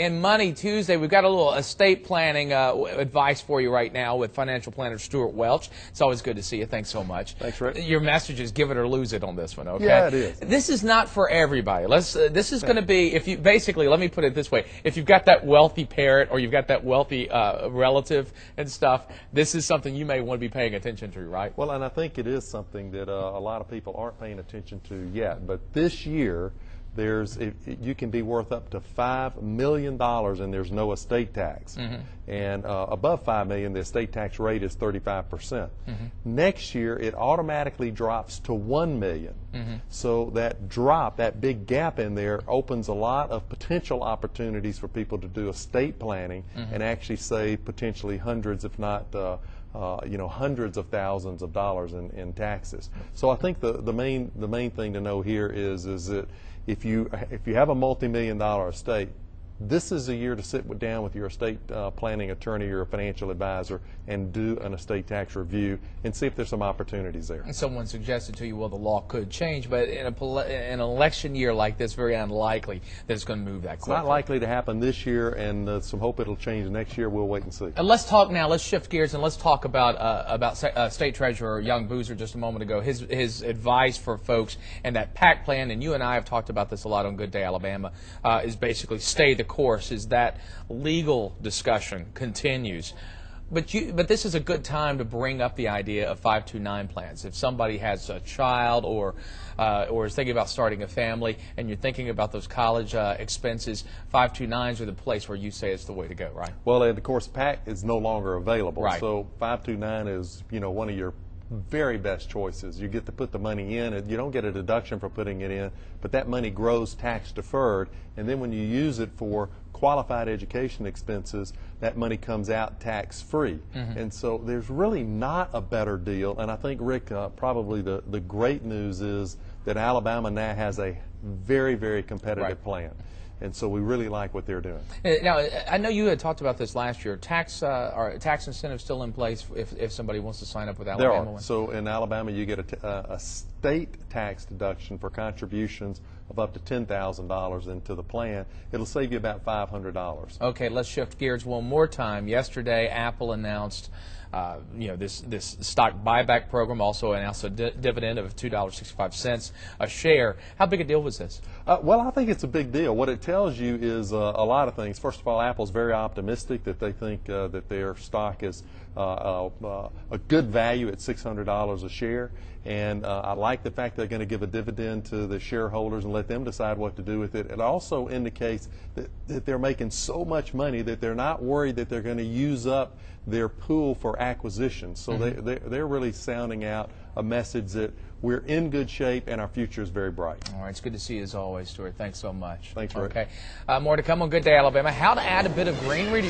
in Money Tuesday, we've got a little estate planning advice for you right now with financial planner Stewart Welch. It's always good to see you. Thanks so much. Thanks, Rick. Your message is give it or lose it on this one, okay? Yeah, it is. This is not for everybody. This is going to be, if you basically, let me put it this way, if you've got that wealthy parent or you've got that wealthy relative and stuff, this is something you may want to be paying attention to, right? Well, and I think it is something that a lot of people aren't paying attention to yet. But this year, you can be worth up to $5 million and there's no estate tax. And above $5 million, the estate tax rate is 35%. Next year, it automatically drops to $1 million. So that drop, that big gap in there, opens a lot of potential opportunities for people to do estate planning and actually save potentially hundreds, if not hundreds of thousands of dollars in taxes. So I think the main thing to know here is that if you have a multi-million-dollar estate, this is a year to sit down with your estate planning attorney or a financial advisor and do an estate tax review and see if there's some opportunities there. And someone suggested to you, well, the law could change, but in an election year like this, very unlikely that it's going to move that quickly. It's not likely to happen this year, and some hope it'll change next year. We'll wait and see. And let's talk now. Let's shift gears and let's talk about State Treasurer Young Boozer just a moment ago. His advice for folks and that PAC plan, and you and I have talked about this a lot on Good Day Alabama, is basically stay the course. Is that legal discussion continues. But this is a good time to bring up the idea of 529 plans. If somebody has a child or is thinking about starting a family and you're thinking about those college expenses, 529s are the place where you say it's the way to go, right? Well, and of course, PAC is no longer available. Right. So 529 is, one of your very best choices. You get to put the money in, and you don't get a deduction for putting it in, but that money grows tax deferred, and then when you use it for qualified education expenses, that money comes out tax free. And so there's really not a better deal. And I think, Rick, probably the great news is that Alabama now has a very, very competitive plan. And so we really like what they're doing. Now, I know you had talked about this last year. Tax incentives still in place if somebody wants to sign up with Alabama? There are. So in Alabama, you get a state tax deduction for contributions of up to $10,000 into the plan. It'll save you about $500. Okay, let's shift gears one more time. Yesterday, Apple announced this stock buyback program, also announced a dividend of $2.65 a share. How big a deal was this? Well, I think it's a big deal. What it tells you is a lot of things. First of all, Apple's very optimistic that they think that their stock is a good value at $600 a share. And I like the fact they're going to give a dividend to the shareholders and let them decide what to do with it. It also indicates that they're making so much money that they're not worried that they're going to use up their pool for acquisitions. So they're really sounding out a message that we're in good shape and our future is very bright. All right, it's good to see you as always, Stuart. Thanks so much. Thanks, Rick. Okay, more to come on Good Day Alabama. How to add a bit of greenery to